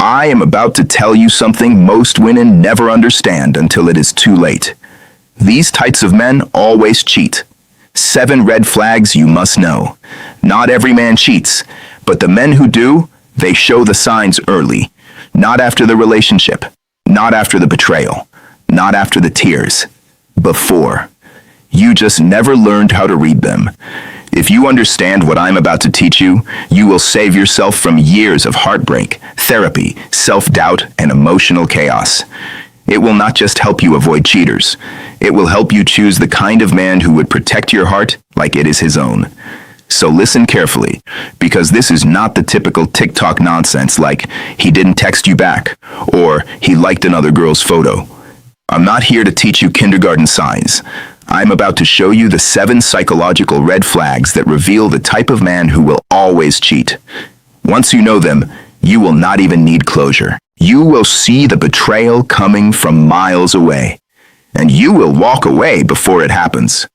I am about to tell you something most women never understand until it is too late. These types of men always cheat. 7 red flags you must know. Not every man cheats, but the men who do, they show the signs early. Not after the relationship, not after the betrayal, not after the tears. Before. You just never learned how to read them. If you understand what I'm about to teach you, you will save yourself from years of heartbreak, therapy, self-doubt, and emotional chaos. It will not just help you avoid cheaters. It will help you choose the kind of man who would protect your heart like it is his own. So listen carefully, because this is not the typical TikTok nonsense like he didn't text you back or he liked another girl's photo. I'm not here to teach you kindergarten signs. I'm about to show you the 7 psychological red flags that reveal the type of man who will always cheat. Once you know them, you will not even need closure. You will see the betrayal coming from miles away, and you will walk away before it happens.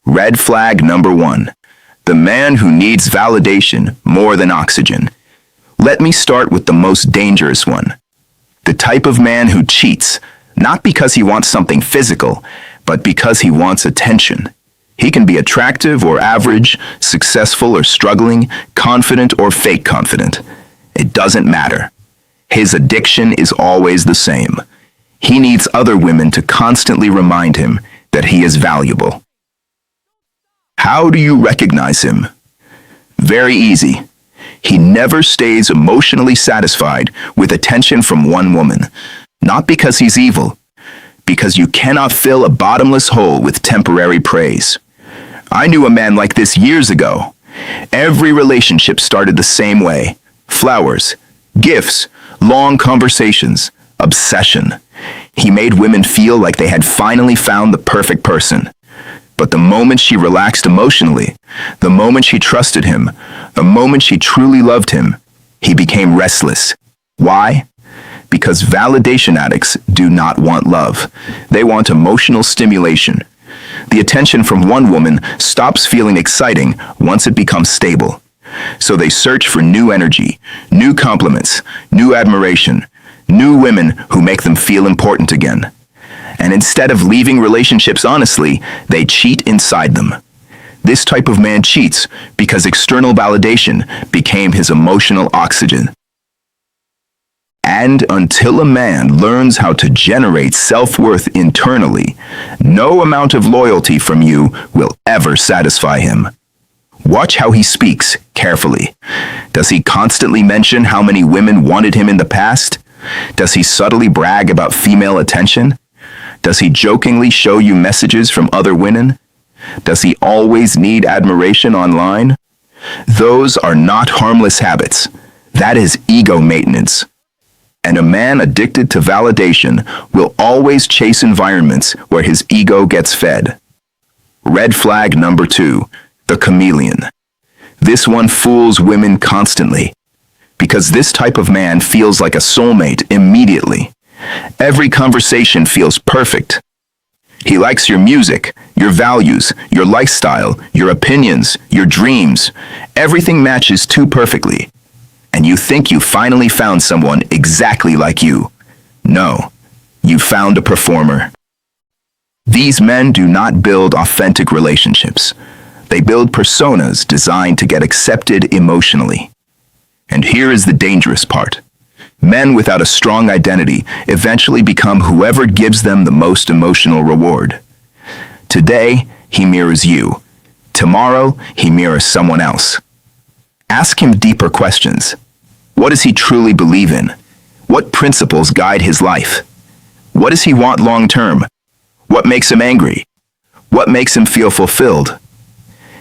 Red flag number 1. The man who needs validation more than oxygen. Let me start with the most dangerous one. The type of man who cheats, not because he wants something physical, but because he wants attention. He can be attractive or average, successful or struggling, confident or fake confident. It doesn't matter. His addiction is always the same. He needs other women to constantly remind him that he is valuable. How do you recognize him? Very easy. He never stays emotionally satisfied with attention from one woman. Not because he's evil, because you cannot fill a bottomless hole with temporary praise. I knew a man like this years ago. Every relationship started the same way. Flowers, gifts, long conversations, obsession. He made women feel like they had finally found the perfect person. But the moment she relaxed emotionally, the moment she trusted him, the moment she truly loved him, he became restless. Why? Because validation addicts do not want love. They want emotional stimulation. The attention from one woman stops feeling exciting once it becomes stable. So they search for new energy, new compliments, new admiration, new women who make them feel important again. And instead of leaving relationships honestly, they cheat inside them. This type of man cheats because external validation became his emotional oxygen. And until a man learns how to generate self-worth internally, no amount of loyalty from you will ever satisfy him. Watch how he speaks carefully. Does he constantly mention how many women wanted him in the past? Does he subtly brag about female attention? Does he jokingly show you messages from other women? Does he always need admiration online? Those are not harmless habits. That is ego maintenance. And a man addicted to validation will always chase environments where his ego gets fed. Red flag number 2, the chameleon. This one fools women constantly, because this type of man feels like a soulmate immediately. Every conversation feels perfect. He likes your music, your values, your lifestyle, your opinions, your dreams. Everything matches too perfectly. And you think you finally found someone exactly like you. No, you found a performer. These men do not build authentic relationships. They build personas designed to get accepted emotionally. And here is the dangerous part. Men without a strong identity eventually become whoever gives them the most emotional reward. Today, he mirrors you. Tomorrow, he mirrors someone else. Ask him deeper questions. What does he truly believe in? What principles guide his life? What does he want long term? What makes him angry? What makes him feel fulfilled?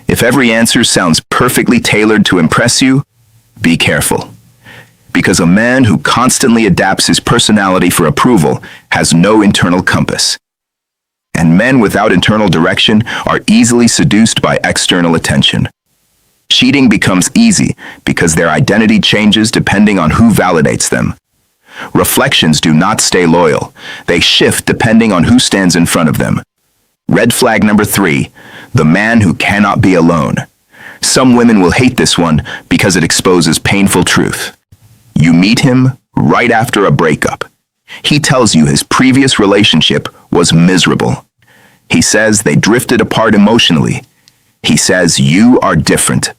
If every answer sounds perfectly tailored to impress you, be careful. Because a man who constantly adapts his personality for approval has no internal compass. And men without internal direction are easily seduced by external attention. Cheating becomes easy because their identity changes depending on who validates them. Reflections do not stay loyal. They shift depending on who stands in front of them. Red flag number 3, the man who cannot be alone. Some women will hate this one because it exposes painful truth. You meet him, right after a breakup. He tells you his previous relationship was miserable. He says they drifted apart emotionally. He says you are different.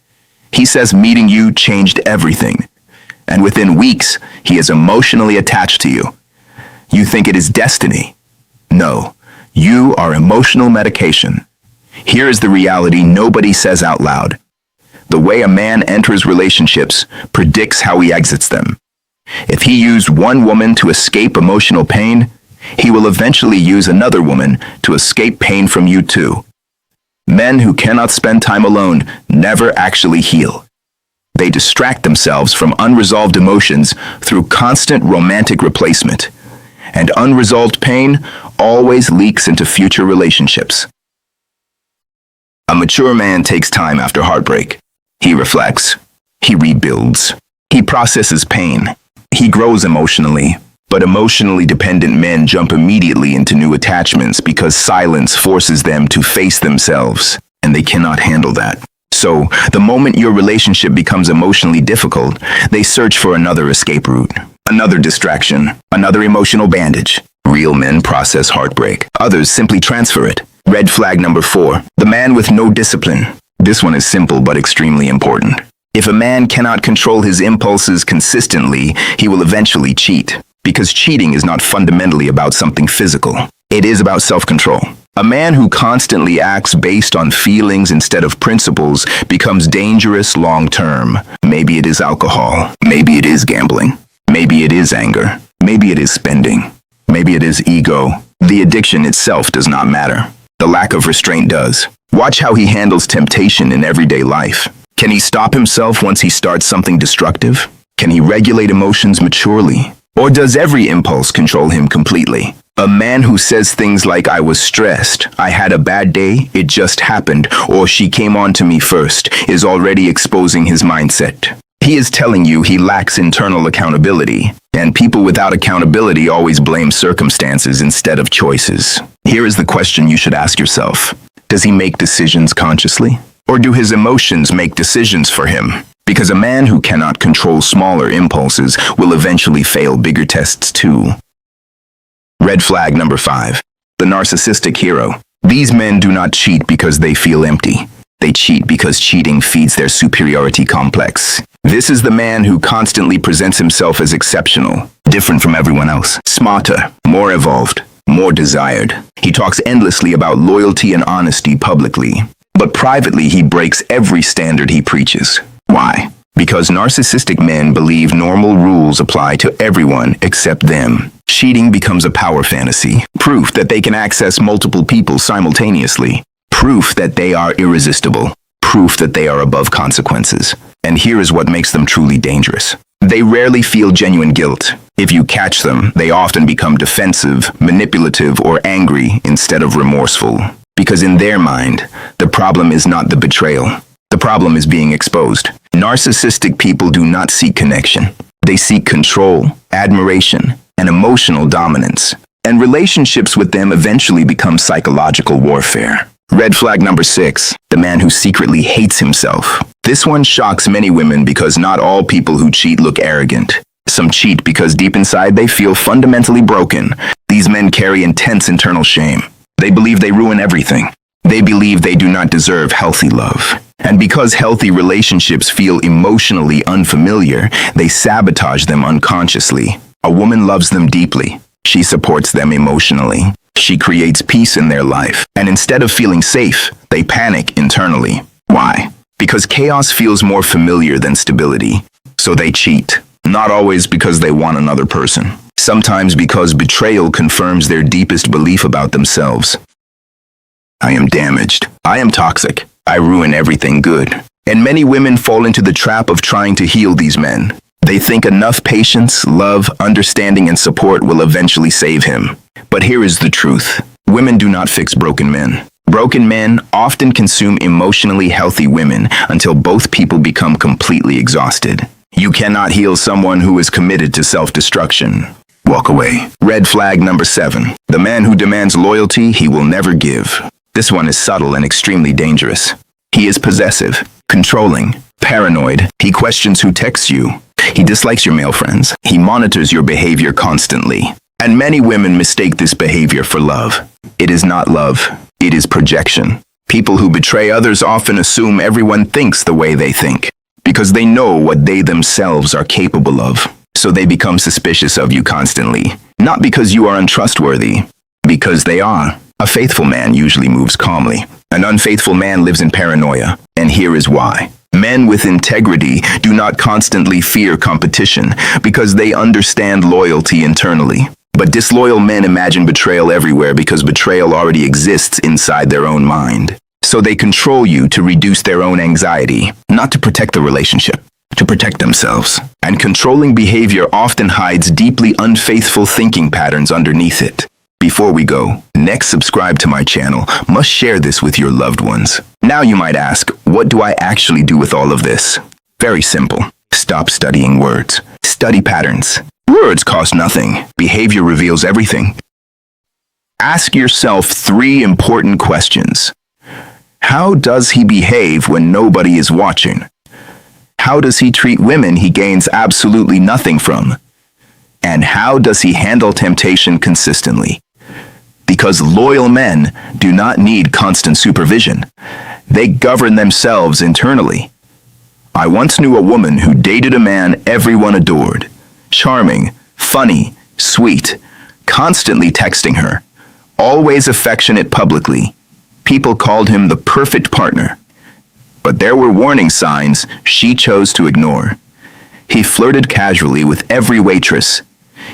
He says meeting you changed everything. And within weeks, he is emotionally attached to you. You think it is destiny. No, you are emotional medication. Here is the reality nobody says out loud. The way a man enters relationships predicts how he exits them. If he used one woman to escape emotional pain, he will eventually use another woman to escape pain from you too. Men who cannot spend time alone never actually heal. They distract themselves from unresolved emotions through constant romantic replacement. And unresolved pain always leaks into future relationships. A mature man takes time after heartbreak. He reflects. He rebuilds. He processes pain. He grows emotionally. But emotionally dependent men jump immediately into new attachments because silence forces them to face themselves, and they cannot handle that. So, the moment your relationship becomes emotionally difficult, they search for another escape route, another distraction, another emotional bandage. Real men process heartbreak. Others simply transfer it. Red flag number 4. The man with no discipline. This one is simple but extremely important. If a man cannot control his impulses consistently, he will eventually cheat. Because cheating is not fundamentally about something physical. It is about self-control. A man who constantly acts based on feelings instead of principles becomes dangerous long-term. Maybe it is alcohol. Maybe it is gambling. Maybe it is anger. Maybe it is spending. Maybe it is ego. The addiction itself does not matter. The lack of restraint does. Watch how he handles temptation in everyday life. Can he stop himself once he starts something destructive? Can he regulate emotions maturely? Or does every impulse control him completely? A man who says things like, I was stressed, I had a bad day, it just happened, or she came on to me first, is already exposing his mindset. He is telling you he lacks internal accountability, and people without accountability always blame circumstances instead of choices. Here is the question you should ask yourself. Does he make decisions consciously? Or do his emotions make decisions for him? Because a man who cannot control smaller impulses will eventually fail bigger tests too. Red flag number 5. The narcissistic hero. These men do not cheat because they feel empty. They cheat because cheating feeds their superiority complex. This is the man who constantly presents himself as exceptional, different from everyone else, smarter, more evolved, more desired. He talks endlessly about loyalty and honesty publicly, but privately he breaks every standard he preaches. Why? Because narcissistic men believe normal rules apply to everyone except them. Cheating becomes a power fantasy, proof that they can access multiple people simultaneously, proof that they are irresistible, proof that they are above consequences. And here is what makes them truly dangerous. They rarely feel genuine guilt. If you catch them, they often become defensive, manipulative, or angry instead of remorseful. Because in their mind, the problem is not the betrayal. The problem is being exposed. Narcissistic people do not seek connection. They seek control, admiration, and emotional dominance. And relationships with them eventually become psychological warfare. Red flag number 6. The man who secretly hates himself. This one shocks many women because not all people who cheat look arrogant. Some cheat because deep inside they feel fundamentally broken. These men carry intense internal shame. They believe they ruin everything. They believe they do not deserve healthy love. And because healthy relationships feel emotionally unfamiliar, they sabotage them unconsciously. A woman loves them deeply. She supports them emotionally. She creates peace in their life. And instead of feeling safe, they panic internally. Why? Because chaos feels more familiar than stability. So they cheat. Not always because they want another person. Sometimes because betrayal confirms their deepest belief about themselves. I am damaged. I am toxic. I ruin everything good. And many women fall into the trap of trying to heal these men. They think enough patience, love, understanding, and support will eventually save him. But here is the truth. Women do not fix broken men. Broken men often consume emotionally healthy women until both people become completely exhausted. You cannot heal someone who is committed to self-destruction. Walk away. Red flag number 7. The man who demands loyalty he will never give. This one is subtle and extremely dangerous. He is possessive, controlling, paranoid. He questions who texts you, He dislikes your male friends. He monitors your behavior constantly. And many women mistake this behavior for love. It is not love. It is projection. People who betray others often assume everyone thinks the way they think, because they know what they themselves are capable of. So they become suspicious of you constantly. Not because you are untrustworthy, because they are. A faithful man usually moves calmly. An unfaithful man lives in paranoia. And here is why. Men with integrity do not constantly fear competition because they understand loyalty internally. But disloyal men imagine betrayal everywhere because betrayal already exists inside their own mind. So they control you to reduce their own anxiety, not to protect the relationship, to protect themselves. And controlling behavior often hides deeply unfaithful thinking patterns underneath it. Before we go, next subscribe to my channel. Must share this with your loved ones. Now you might ask, what do I actually do with all of this? Very simple. Stop studying words. Study patterns. Words cost nothing. Behavior reveals everything. Ask yourself 3 important questions. How does he behave when nobody is watching? How does he treat women he gains absolutely nothing from? And how does he handle temptation consistently? Because loyal men do not need constant supervision. They govern themselves internally. I once knew a woman who dated a man everyone adored. Charming, funny, sweet, constantly texting her, always affectionate publicly. People called him the perfect partner. But there were warning signs she chose to ignore. He flirted casually with every waitress.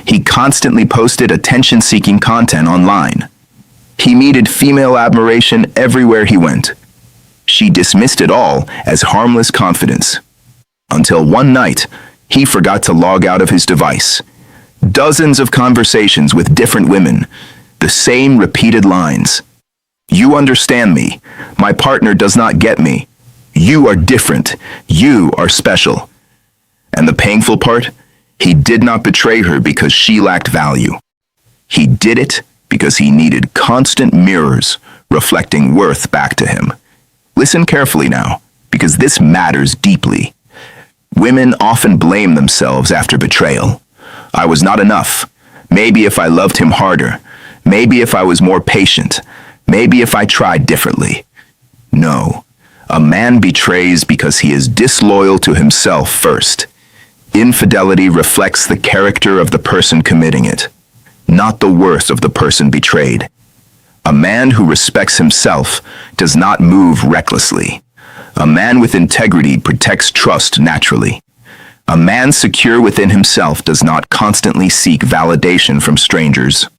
He constantly posted attention-seeking content online. He needed female admiration everywhere he went. She dismissed it all as harmless confidence. Until one night, he forgot to log out of his device. Dozens of conversations with different women, the same repeated lines. You understand me. My partner does not get me. You are different. You are special. And the painful part? He did not betray her because she lacked value. He did it because he needed constant mirrors reflecting worth back to him. Listen carefully now, because this matters deeply. Women often blame themselves after betrayal. I was not enough. Maybe if I loved him harder. Maybe if I was more patient. Maybe if I tried differently. No. A man betrays because he is disloyal to himself first. Infidelity reflects the character of the person committing it, not the worth of the person betrayed. A man who respects himself does not move recklessly. A man with integrity protects trust naturally. A man secure within himself does not constantly seek validation from strangers.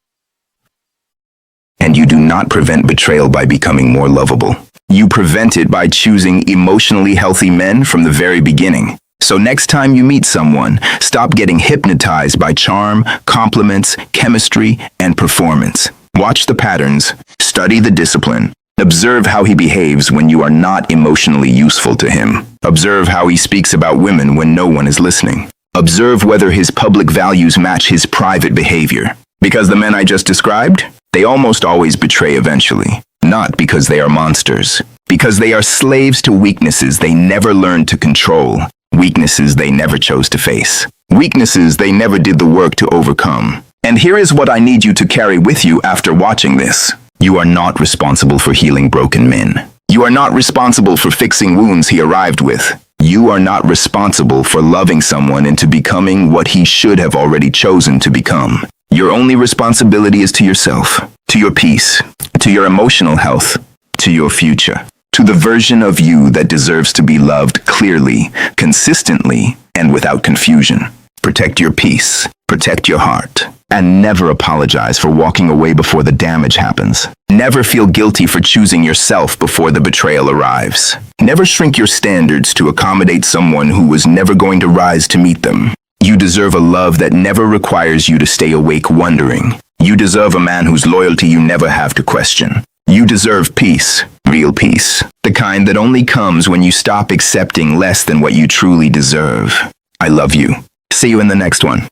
And you do not prevent betrayal by becoming more lovable. You prevent it by choosing emotionally healthy men from the very beginning. So next time you meet someone, stop getting hypnotized by charm, compliments, chemistry, and performance. Watch the patterns, study the discipline. Observe how he behaves when you are not emotionally useful to him. Observe how he speaks about women when no one is listening. Observe whether his public values match his private behavior. Because the men I just described, they almost always betray eventually. Not because they are monsters. Because they are slaves to weaknesses they never learned to control. Weaknesses they never chose to face. Weaknesses they never did the work to overcome. And here is what I need you to carry with you after watching this. You are not responsible for healing broken men. You are not responsible for fixing wounds he arrived with. You are not responsible for loving someone into becoming what he should have already chosen to become. Your only responsibility is to yourself, to your peace, to your emotional health, to your future, to the version of you that deserves to be loved clearly, consistently, and without confusion. Protect your peace, protect your heart, and never apologize for walking away before the damage happens. Never feel guilty for choosing yourself before the betrayal arrives. Never shrink your standards to accommodate someone who was never going to rise to meet them. You deserve a love that never requires you to stay awake wondering. You deserve a man whose loyalty you never have to question. You deserve peace, real peace, the kind that only comes when you stop accepting less than what you truly deserve. I love you. See you in the next one.